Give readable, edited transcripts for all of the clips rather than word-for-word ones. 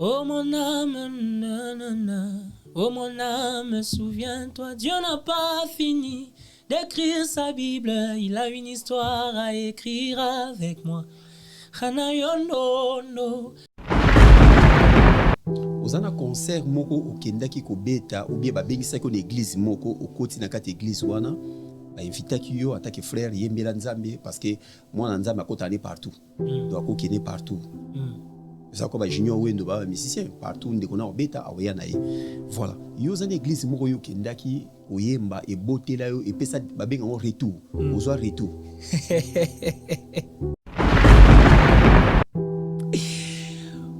Oh mon âme, nanana. Oh mon âme, souviens-toi, Dieu n'a pas fini d'écrire sa Bible. Il a une histoire à écrire avec moi. Hanayono. Ozana concert moko okendaki ko beta ou bien babengisa ko l'église moko okoti na kati église wana ba invitaki yo atake frère yembela nzambe parce que moi nzambe akotane partout. Donc akokene partout. Ça ko ba junior wendo ba musicien partout ndeko na obeta awoya na ye. Voilà. Yo zana église moko yo kendaki oyemba e botela yo e pesa babenga en retour. Ozwa retour.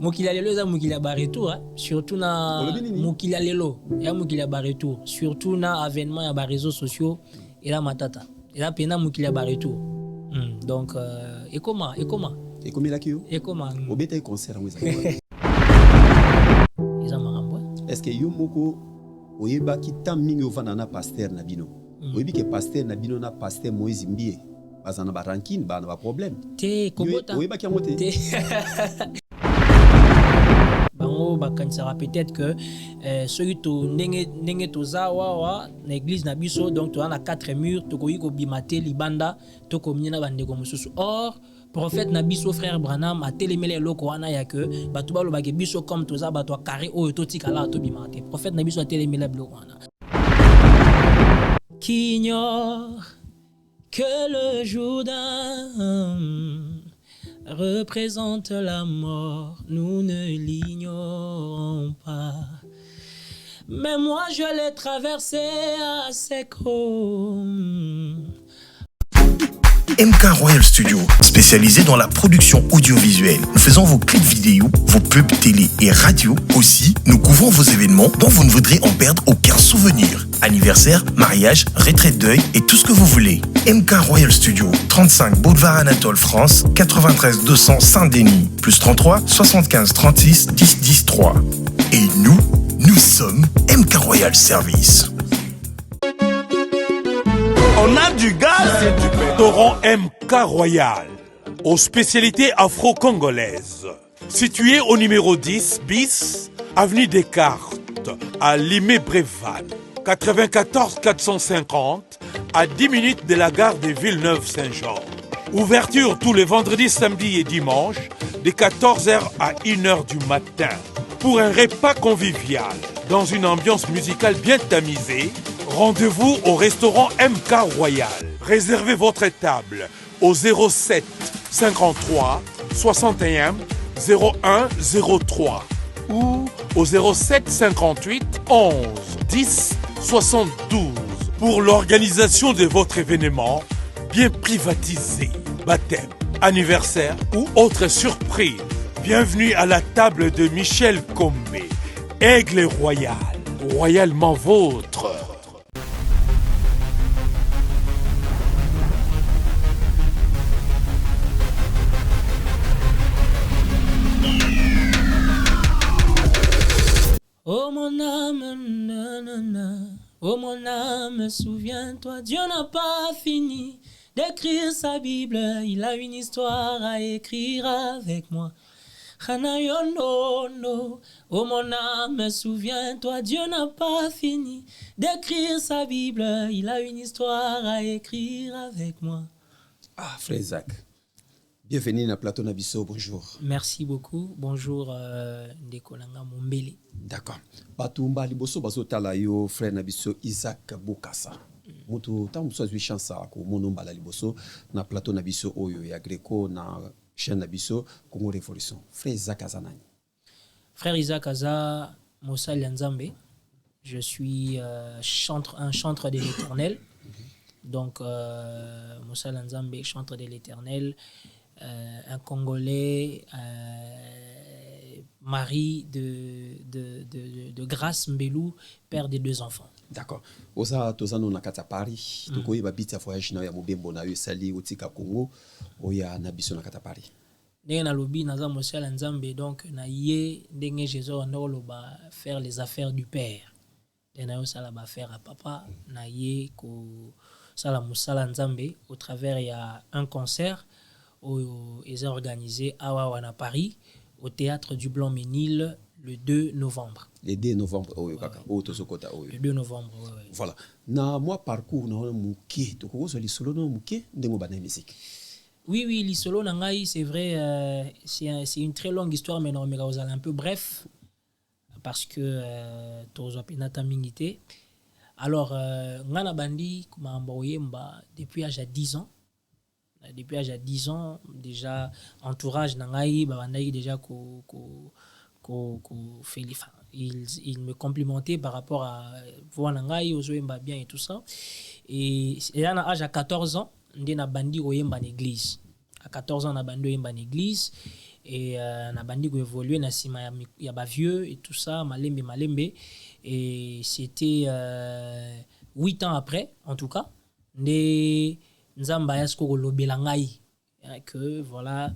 Mokila lelo za mokila ba retour surtout na mokila lelo ya mokila ba retour surtout na avènement ya ba réseaux sociaux et la matata et la pena mokila ba retour. Donc et comment la kio et comment obeta concert ngweza ils marambo est-ce que yo moko oyeba ki tam mingi ovanda na pasteur na bino oyebi ke pasteur na bino na pasteur Moïse Mbie bazana ba rankine ba na ba problème te kobota oyeba ki ngote bango bakanisaka peut-être que soki to ndenge toza wawa na église na biso donc toza na 4 murs tokoki kobima te libanda tokomi na bandeko mosusu. Or prophète na biso frère Branham atelemeli eloko wana ya que bato balobaki biso comme toza bato carré oyo totikala tobima te. Prophète na biso atelemeli biloko wana qui ignore que le Jourdain représente la mort, nous ne l'ignorons pas. Mais moi je l'ai traversé à sec. MK Royal Studio, spécialisé dans la production audiovisuelle. Nous faisons vos clips vidéo, vos pubs télé et radio. Aussi, nous couvrons vos événements dont vous ne voudrez en perdre aucun souvenir. Anniversaire, mariage, retraite deuil et tout ce que vous voulez. MK Royal Studio, 35 Boulevard Anatole France, 93 200 Saint-Denis, plus 33 75 36 10 10 3. Et nous sommes MK Royal Service. On a du gaz et du restaurant MK Royal, aux spécialités afro-congolaises. Situé au numéro 10 bis, avenue Descartes, à Limay-Brévannes. 94 450, à 10 minutes de la gare de Villeneuve-Saint-Jean. Ouverture tous les vendredis, samedis et dimanches, de 14h à 1h du matin. Pour un repas convivial, dans une ambiance musicale bien tamisée, rendez-vous au restaurant MK Royal. Réservez votre table au 07 53 61 01 03 ou au 07 58 11 10 72 pour l'organisation de votre événement bien privatisé, baptême, anniversaire ou autre surprise. Bienvenue à la table de Michel Combé, Aigle Royal, royalement vôtre. Oh mon âme, nanana. Oh mon âme, souviens-toi, Dieu n'a pas fini d'écrire sa Bible. Il a une histoire à écrire avec moi. Hanayono. Oh mon âme, souviens-toi, Dieu n'a pas fini d'écrire sa Bible. Il a une histoire à écrire avec moi. Ah, frère Isaac. Bienvenue na plateau Nabiso, bonjour. Merci beaucoup. Bonjour, Ndekolanga Mombele. D'accord. Batumba liboso bazotala yo frère Nabiso Isaac Bokassa. Mutu tamuso azwi chance ko monomba la liboso na plateau Nabiso oyo ya Greco na chaîne Nabiso Congo Révolution. Frère Isaac Azanani. Frère Isaac Aza Mosali Nzambe. Je suis un chantre de l'Éternel. Donc Mosali Nzambe, chantre de l'Éternel. Un Congolais, mari de Grâce Mbelou, père de 2 enfants. D'accord. Oza tozano na kata Paris, tokoyi ba biti ya voyage na ya mobembo na yo sali otika Congo, oya na biso na kata Paris. Ndenge na lobi naza Mosala Nzambe donc na ye ndenge Jésus ndolo ba faire les affaires du père. Na yo sala ba faire à papa na ye ko sala Mosala Nzambe au travers il y a un concert ils ont organisé à Paris, au théâtre du Blanc-Ménil, le 2 novembre. Le 2 novembre, oui, kaka. Oh, tozokota, oui. Le 2 novembre, oui. Voilà. Na moi parcours na muke, to ko zo li solo no muke ndengo bana musique. Oui, l'isolo nangai, c'est vrai, c'est une très longue histoire, mais non, mais vous allez un peu bref, parce que tozo penata mingité. Alors, ngana bandi kuma mboye mba depuis l'âge de 10 ans. Depuis l'âge de 10 ans, déjà entourage nangai babandai déjà il me complimentait par rapport à voir nangai ozoemba bien et tout ça. Et là à l'âge à 14 ans, na bandi oyemba en église. À 14 ans na bandi oyemba en église et na bandi ko évoluer na sima ya ba vieux et tout ça, malembe et c'était 8 ans après en tout cas ne nzamba yasko ko lobela ngai que voilà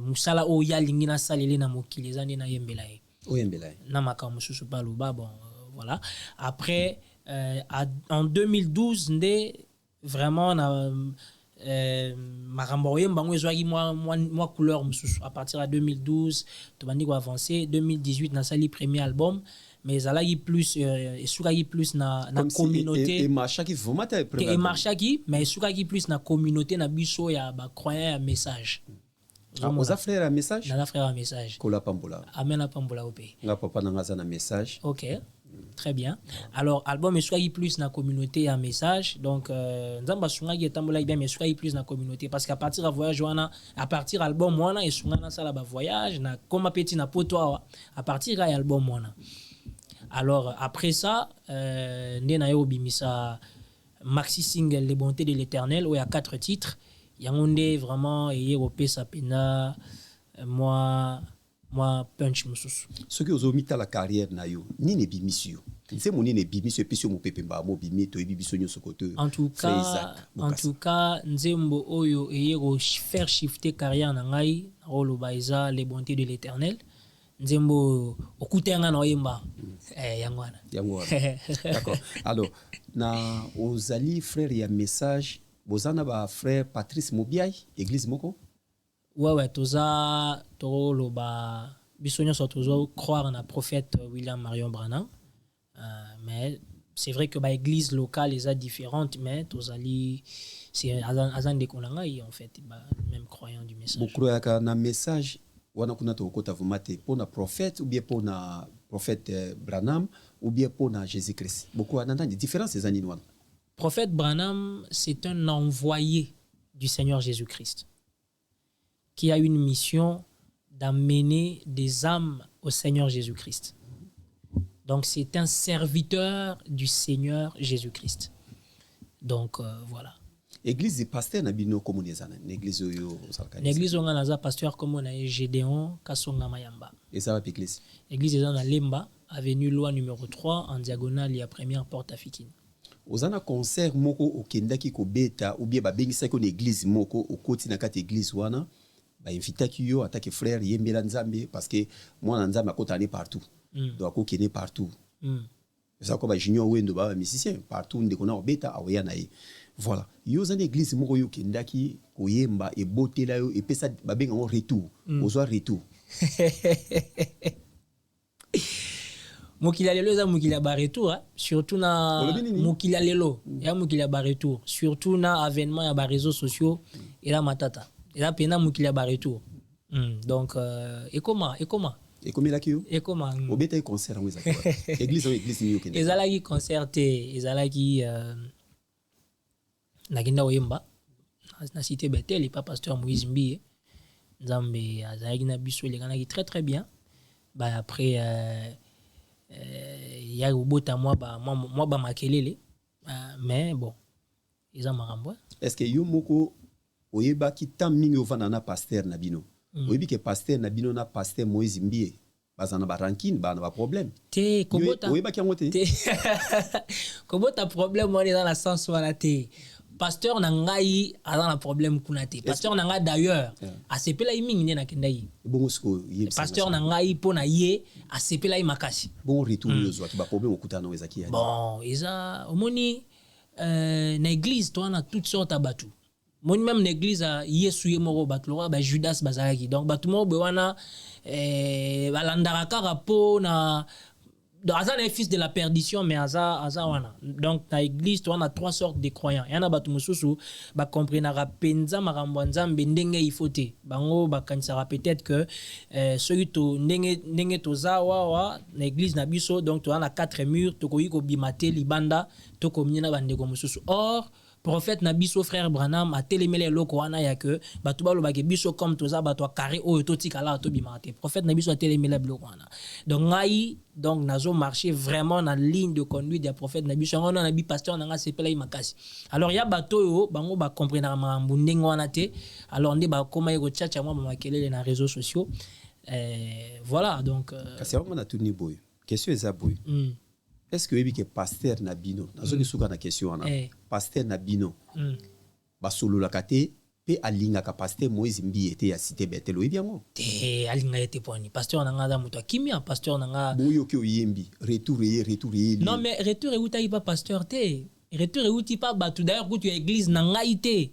musala o ya lingi na salele na mokili ezande na yembela e oyembela na makambo susu pa loba bon voilà après en 2012 nde vraiment na makambo oyemba ngo ezwaki moi couleur mususu à partir de 2012 to bandi ko avancer 2018 na sali premier album mais zalaki plus esukaki plus na communauté et marchaki vraiment ta premier et marchaki mais esukaki plus na communauté na biso ya ba croyant ya message oza frère à message na frère à message kola pambola amena pambola ope nga papa na ngaza na message. OK. Très bien. Alors, album est plus na communauté à message. Donc, nzamba sunga qui tambola bien mais soit plus na communauté parce qu'à partir de voyage wana, à partir album wana et sunga na sala ba voyage na comme petit na poto à partir de album wana. Alors après ça, ndena yo bimisa maxi single Les bontés de l'Éternel où il y a 4 titres. Yangonde vraiment et sa pena moi punch mususu. Ce que vous mis à la carrière na yo, ni ne bimisio. C'est mon ne bimisio episio mo pepemba mo bimi to bibiso nyo sokoto. En tout cas, nzembo oyo eyego faire shifter carrière na ngai rolo baiza Les bontés de l'Éternel. Nzembo okutenga na oyemba yangwana. D'accord. Alors, na ozali frère ya message, bozana ba frère Patrice Mobiai, église moko? Ouais, toza toloba biso nyonso tozo croire na prophète William Marion Branham. Mais c'est vrai que ba église locale les a différentes mais tozali c'est azan de konangai en fait ba même croyant du message. Beaucoup ya na message wana kuna to kota vumate pour na prophète ou bien pour na prophète Branham ou bien pour na Jésus-Christ. Beaucoup ananda des différences ces années wana. Prophète Branham, c'est un envoyé du Seigneur Jésus-Christ qui a une mission d'amener des âmes au Seigneur Jésus-Christ. Donc, c'est un serviteur du Seigneur Jésus-Christ. Donc, voilà. Église des pasteurs nabino comme on ezana l'église yo salka. L'église on a pasteur comme on a Gédéon Kasonga Mayamba. Et ça va l'église. L'église est dans Lemba, avenue Loi numéro 3 en diagonale il y a première porte à Fikine. Ozana concert moko okendaki ko beta ou bien ba bengisa ko l'église moko okoti na kati église wana ba invitaki yo atake frère yembela nzambe parce que moi na nzambe akotani partout. Donc akokene partout. Ça comme ba junior wendo ba musicien partout ndeko na obeta awoya na ye. Voilà. Yo zana église moko yo kendaki ko yemba e botela yo e pesa ba benga on retour. Ozwa retour. Mokili lelo za mokili ba retour surtout na mokili lelo ya mokili ba retour surtout na avènement ya ba réseaux sociaux et la matata et la pena mokili ba retour donc et comment la kio et comment obeta concert ngweza église ni yo kende ezalaki concert ezalaki na kinda oyemba na cité Bethel et pas pasteur Moïse Mbie nzambe azalaki na biso le kanaki très très bien bah après il y a ubota moi ba makelele mais bon ils ont marambo. Est-ce que yo moko oyeba ki tam mingi ovana na pasteur na bino oyebi ke pasteur na bino na pasteur Moïse Mbie bazana ba rancune ba na ba problème te kobota oyeba ki ngote kobota problème on est dans la sens wala te pasteur na ngai a un problème kuna te pasteur na ngai d'ailleurs a sepela mingi na kendai bongo sko pasteur na ngai pona ye a sepela makasi bon retour yo zo ki ba problème okutana weza ki bon eza omoni na église toi na toutes sortes abatu Moi même l'église a yesuye moko batlo ba Judas bazalaki. Donc batumo be wana balandaraka rapo na Aza est fils de la perdition, mais Aza wana. Donc, dans l'église, on a trois sortes de croyants. Il y en a qui mususu ba comprendre rapenza marambwanza mbendenge ifote. Bango ba kansara peut-être que ceux qui ndenge toza wa l'église na biso donc tu as na quatre murs to ko yiko bimate libanda to ko myena bandeko mususu. Or prophète Nabiso frère Branham a télémélé loko wana ya que batuba lo bake biso comme toza batwa carré o to tikala to bimate. Prophète Nabiso a télémélé loko wana. Donc ngai donc nazo marché vraiment dans ligne de conduite des prophètes Nabiso on a bi pasteur nanga sepela makasi. Alors ya bato yo bango ba comprendre mambu ndenge wana te. Alors ndé ba koma yeko tchatcha moi makelele na réseaux sociaux. Voilà donc kasi vraiment na tuni boy. Question eza boy. Est-ce que que pasteur Nabino nazo kisuka na question wana pasteur Nabino basolo la kate pe alinga ka pasteur Moïse Mbi était ya cité Betelo ebiango te alinga était poni pasteur nanga da muto kimia pasteur nanga boyo ke oyembi retour non mais retour et uta pas pasteur te retour et uti pas batu d'ailleurs que tu église nanga ité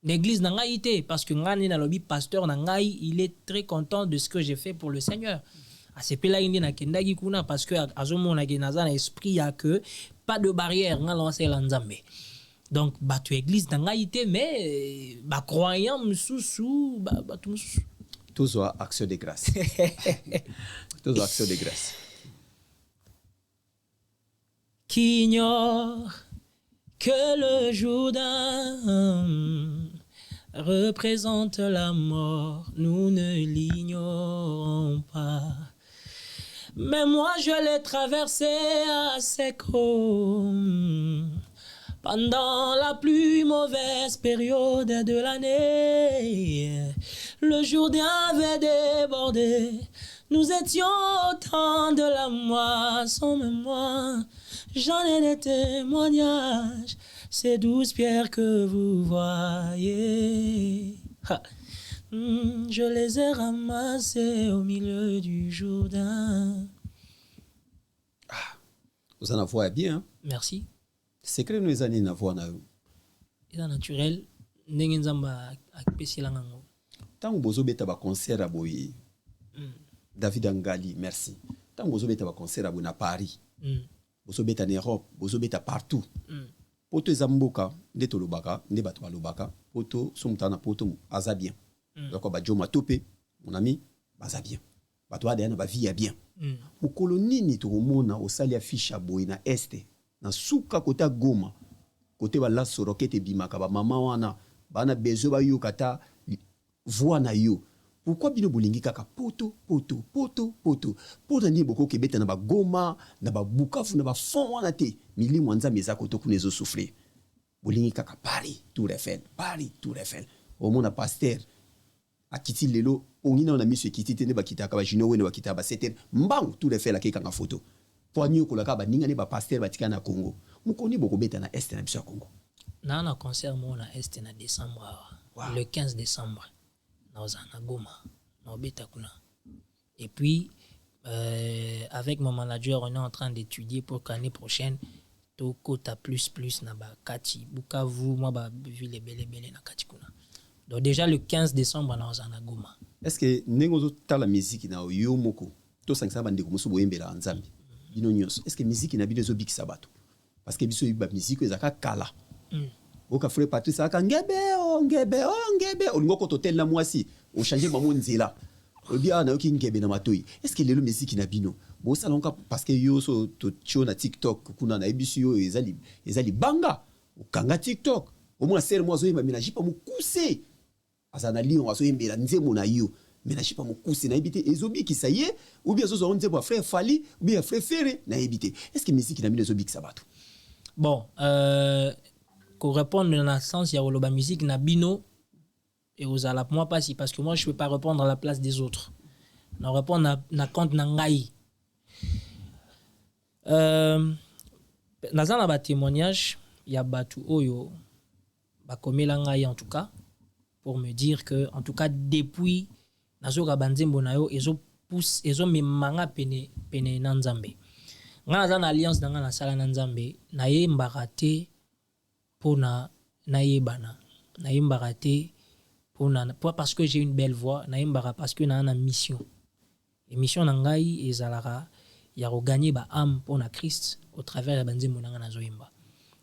l'église nanga ité parce que ngani na lobby pasteur nanga il est très content de ce que j'ai fait pour le Seigneur. C'est pas là na kendagi kuna parce que azomo na genaza na esprit ya que pas de barrière nga lancer l'Nzambe. Donc ba tu église dangaité mais ba croyant mususu ba tout mususu tous action de grâce. Tous action de grâce. Qui ignore que le Jourdain représente la mort, nous ne l'ignorons pas. Mais moi je l'ai traversé à sec pendant la plus mauvaise période de l'année. Le Jourdain avait débordé, nous étions au temps de la moisson, mais moi j'en ai des témoignages, ces 12 pierres que vous voyez. Je les ai ramassés au milieu du Jourdain. Vous en voix bien. Hein? Merci. Secret nous années na voix na yo. C'est naturel. Ndenge nzamba akpesela ngango. Tant bozo beta ba concert aboyi. David Angali, merci. Tant bozo beta ba concert aboyi na Paris. Bozo beta en Europe, bozo beta partout. Poto ezamboka, nde tolobaka, nde bato balobaka, poto somtana poto aza bien. Donc ba joma topé, mon ami, baza bien. Bato ada na ba vie ya bien. Mukolo nini to mona osali affiche aboyi na este, na suka kota Goma. Côté la sorokete bimaka ba mama wana, bana bezo ba yo kata voix na yo. Pourquoi bino bolingi kaka poto ni boko kebeta na ba Goma, na ba Bukavu, na ba fond wana te. Mili mwanza meza koto kunezo souffler. Bolingi kaka Paris, Tour Eiffel, Paris, Tour Eiffel. Au mona pasteur akiti lelo ongina na miso ekiti te ne ba kitaka ba jino wene ba kitaba ba seter mbang Tour Eiffel akeka nga photo. Poanyo kolaka ba ninga ne ba pasteur batika na Congo. Mukoni boko beta na est na biso Congo. Na concert mo na est na décembre. Wow. Le 15 décembre. Na Goma. Na beta kuna. Et puis avec mon manager on est en train d'étudier pour qu'année prochaine to kota plus na ba kati Bukavu moi ba ville belé na kati kuna. Donc déjà le 15 décembre na Goma. Est-ce que nengozo ta la musique na yo moko to sangisa bande ko musu boyembela nzambi. Bino nyonso. Est-ce que musique na biso biki sabato? Parce que biso ba musique ezaka kala. Oka frère Patrice aka ngebe olingo ko totel na mwasi o changer mamu nzela. Obia na yoki ngebe na matoi. Est-ce que lelo musique na bino? Bo salonka parce que yo so to tio na TikTok kuna na ebisu yo ezali banga. O kanga TikTok. Au moins ser moi zo yemba minaji pa mukuse. Azana lion aso yembela nzemo na yo. Minaji pa mukuse na ebité ezobi ki ça y est ou bien zo nzemo frère Fali ou bien frère Ferré na ebité. Est-ce que musique na bino ezobi ki sabato? Bon, pour répondre dans le sens, il y a la musique na bino et aux ala moi pas si parce que moi je peux pas répondre à la place des autres. Na répondre na compte na ngai. Dans un témoignage, il y a batu oyo ba komela ngai en tout cas pour me dire que en tout cas depuis nazoka banzembo na yo ezo memanga pene na Nzambe. Nga na alliance na sala na Nzambe na ye mbaka te pona na yebana naïmbara te pas parce que j'ai une belle voix, naïmbara parce que na mission. Et mission nangai ezalara ya gagner ba âme pour na Christ au travers de banzembo nanga nazoyimba.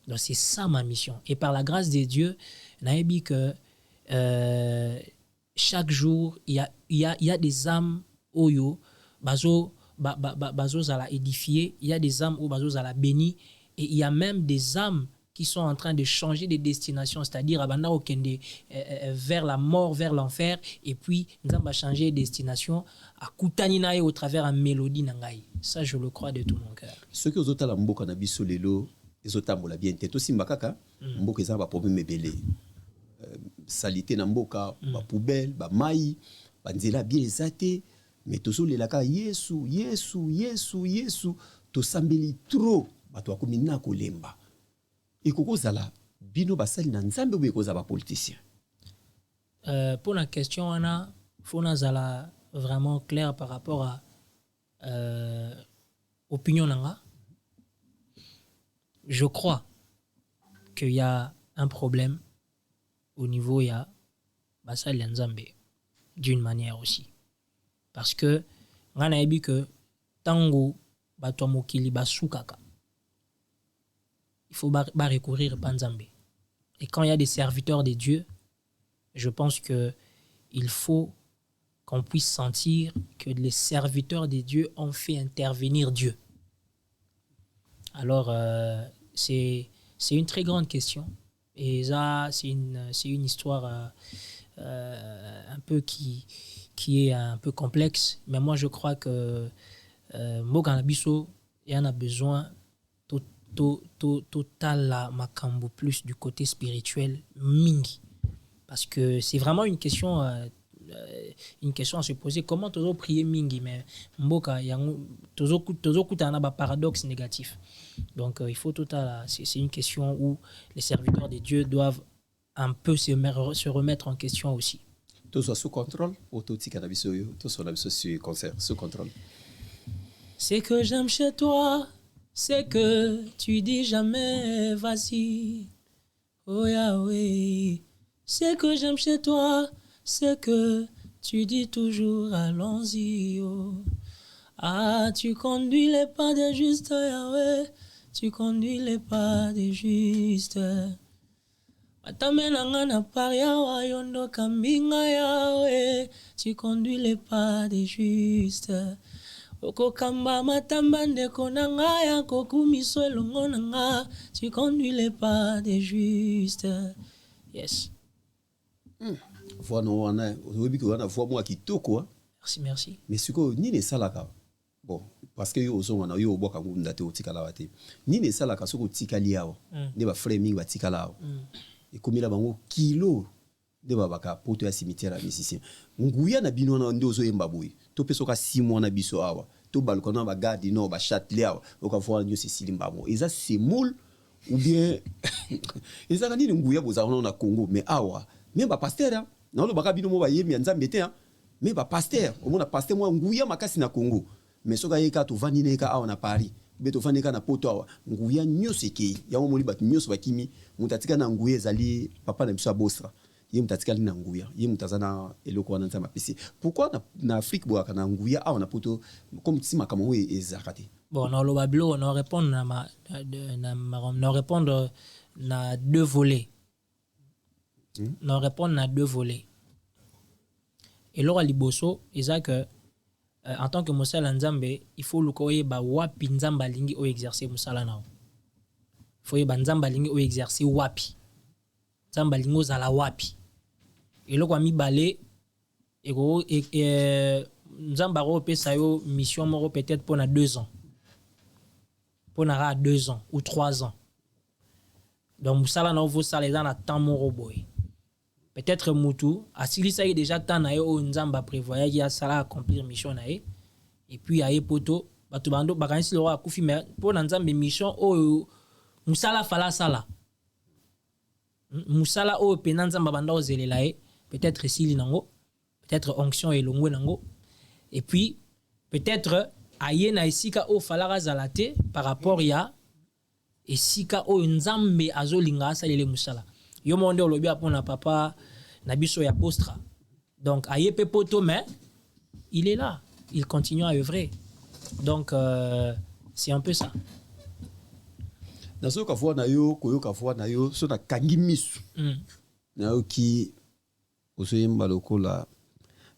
Donc c'est ça ma mission. Et par la grâce de Dieu, naïbi que chaque jour il y a des âmes oyo bazo zala édifier, il y a des âmes où bazo zala béni, et il y a même des âmes qui sont en train de changer de destination, c'est-à-dire abanda okende vers la mort, vers l'enfer, et puis nous va changer de destination à kutani nae au travers une mélodie nangai. Ça je le crois de tout mon cœur. Ce que ozota la mboka na biso lelo ezotambola bien te to simba kaka mboka eza ba problème ebele. Salité na mboka, ba poubelle, ba mai, ba nzela bien ezate. Mais tozolelaka Yesu tosambeli trop bato akomina kolemba ekokozala bino basali na nzambe ou ekozala politicien. Pour la question ana faut nazala vraiment clair par rapport à opinion nanga. Je crois qu'il y a un problème au niveau ya basali ya nzambe d'une manière aussi. Parce que on a vu que tango bato mokili basukaka, il faut recourir à Nzambe. Et quand il y a des serviteurs de Dieu, je pense que il faut qu'on puisse sentir que les serviteurs de Dieu ont fait intervenir Dieu. Alors c'est une très grande question, et ça c'est une histoire un peu qui est un peu complexe, mais moi je crois que Moganabiso il y en a besoin total la makambo plus du côté spirituel mingi, parce que c'est vraiment une question à se poser. Comment toujours prier mingi, mais mboka toujours kutana ba paradoxe négatif. Donc il faut total, c'est une question où les serviteurs de Dieu doivent un peu se remettre en question aussi. Tout soit sous contrôle ou tout soit sous concert, sous contrôle. C'est que j'aime chez toi, c'est que tu dis jamais vas-y, oh Yahweh. C'est que j'aime chez toi, c'est que tu dis toujours allons-y, oh. Ah, tu conduis les pas des justes, Yahweh, tu conduis les pas des justes. Atamenanga paria wa yondo kambinga Yahweh, tu conduis les pas des justes. Okokamba matamba ndeko nanga ya kokumiso elongo nanga, tu conduis les pas des justes. Yes. Voilà, on a voix moi qui toko. Merci. Mais ce que ni ne salaka. Bon, parce que yo zo wana yo boka ngunda te otikala wate. Ni ne salaka soko tikali yawo. Ne ba framing ba tikala yawo. Et comme il a bango kilo de babaka poto ya cimetière à musicien. Nguya na bino na ndozo yembaboui. To pesoka 6 mois na biso awa. To balkona ba garde no ba châtelet awa. Oka voir nyo Cécile Mbamo. Eza c'est moule ou bien eza nani nguya boza na Congo mais awa. Même ba pasteur hein. Na lo baka bino mo ba yemi nzambe te hein. Mais ba pasteur, au moins pasteur moi nguya makasi na Congo. Mais soka yeka to vanine ka awa na Paris. Beto vaneka na poto awa. Nguya nyose ke. Ya mo moli bat nyose bakimi. Mutatika na nguya zali papa na biso bosra. Ye mutatika na nguya. Ye mutazana eloko wana nzama pesi. Pourquoi na Afrique boaka na nguya awa na poto comme si makamo ezakate. Bon, dans le bablo on répondre na deux volets. On répondre na deux volets. Et là liboso eza que en tant que musala nzambe, il faut lukoye ba wapi nzamba lingi o exercer musala nao. Faut ba nzamba lingi o exercer wapi. Nzamba lingo zala wapi. Et là kwa mi balé nzamba ro pesa yo mission moro peut-être pour na 2 ans. Pour na 2 ans ou 3 ans. Donc musala nao vo sala za na temps moro boy. Peut-être mutu asili ça déjà tant na yo nzamba prévoyait ya sala accomplir mission na et puis aye poto batu bando bakanisi lo akufi mais pour nzambe mission o musala fala sala musala o pe nzamba banda ozelela e peut-être sili nango peut-être onction et longwe nango et puis peut-être aye na isika o fala zalate par rapport ya esika o nzambe azolinga salele musala. yo monde olobi apona papa na biso ya postra donc ayepe poto mais il est là, il continue à œuvrer donc c'est un peu ça. Naso ka voix na yo koyoka voix na yo so na kangi misu na yo ki osoyemba lokola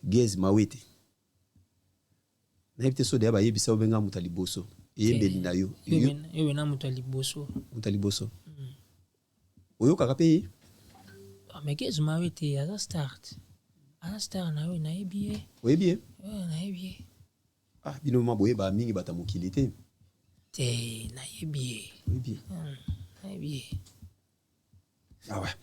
Gez Mawete na yebite so de ba yebisa obenga mutaliboso yembeli na yo yo na mutaliboso oyoka kape mais Gez Mawete à start na yo na yebie na yebie bino maboye ba mingi batamukili te na yebie na yebie ouais.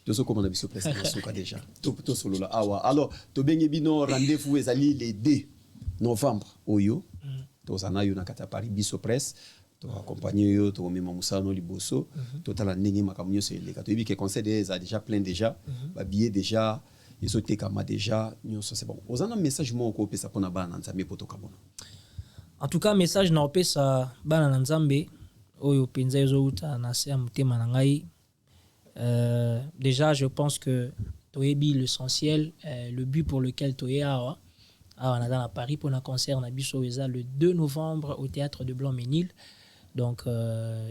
Je sais comment on a vu ce presse déjà. Tout solo là. Alors, to bengi bino rendez-vous ezali le 2 novembre oyo. To sana yo na kata Paris biso presse. To accompagner yo to mema musano liboso. To tala ndenge makamunyo se le kato yebi que conseil des a déjà plein déjà. Ba billet déjà, ils ont été kama déjà. Nyonso c'est bon. Ozana message mo ko pesa pona bana nzambe poto kabona. En tout cas message na opesa bana nzambe oyo penza ezo uta na se mutema na ngai. Déjà je pense que toyebi l'essentiel le but pour lequel toya on a dans Paris pour un concert na biso eza le 2 novembre au théâtre de Blanc-Ménil donc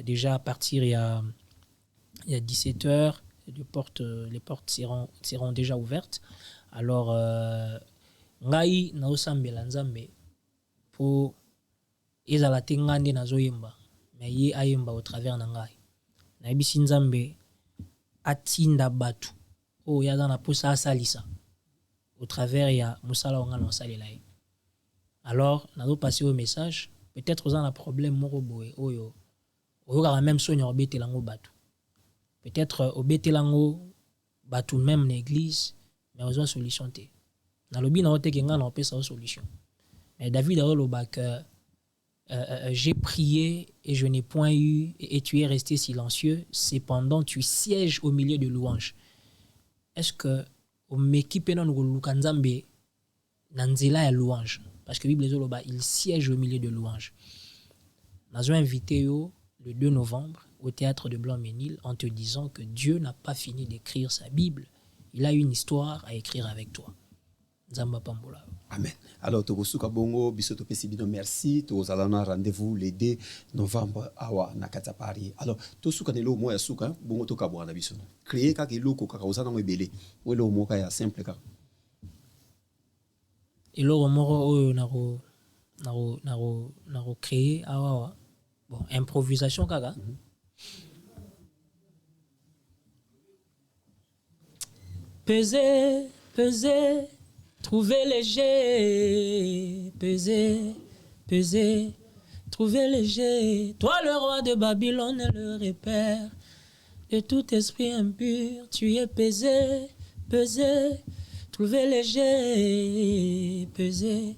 déjà à partir il y a 17h les portes seront déjà ouvertes alors ngai na osambela nzambe pour ezala tengande nazoyemba mais ye ayemba au travers na ngai na yebisi nzambe atinda batu ya dans la posa asalisa au travers ya musala ongana osalela ye alors nazo passer au message peut-être aux un problème moko boye oyo ka même sonya obetelango batu peut-être obetelango batu même na église mais aux solution te na lobi na ote kenga na opesa solution mais David a loba que j'ai prié et je n'ai point eu et tu es resté silencieux cependant tu sièges au milieu de louanges. Est-ce que au m'équipe non lukanzambe nanzela ya louange parce que Bible zoloba il siège au milieu de louanges. Nazo invité yo le 2 novembre au théâtre de Blanc-Ménil en te disant que Dieu n'a pas fini d'écrire sa Bible. Il a une histoire à écrire avec toi. Nzamba pambola. Amen. Alors, Togosuka Bongo, Bisoto Pesibino, merci. Tozalana rendez-vous le 2 novembre awa Nakata Paris. Alors, Tosuka Nelo Moya Suka, Bongo Toka Boana Bisono. Créer Kaki Loko Kakaosana Mwebele. Welo Moka ya simple ka. Et le moro naro créer awa. Bon, improvisation kaka. Peser. Trouver léger, peser, trouver léger. Toi le roi de Babylone et le repère de tout esprit impur, tu es pesé, trouver léger, peser,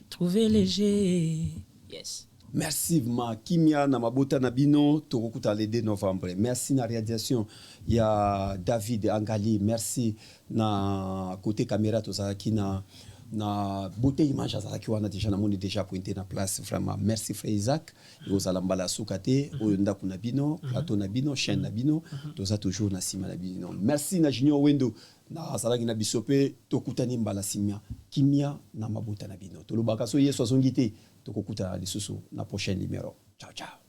trouver léger. Yes. Merci ma Kimia na mabota na bino tokokuta le 2 novembre. Merci na réalisation ya David Angali. Merci na côté caméra tozaki na beauté image azaki wana déjà na moni déjà pointé na place vraiment. Merci frère Isaac. Yozala mbala sukate oyo ndaku na bino, plateau na bino, chaîne na bino, toza toujours na sima na bino. Merci na Junior Wendo na salaki na bisope tokutani mbala simia. Kimia na mabota na bino. Tolobaka so yeso azongite tokokuta lisusu na prochain numéro. Ciao.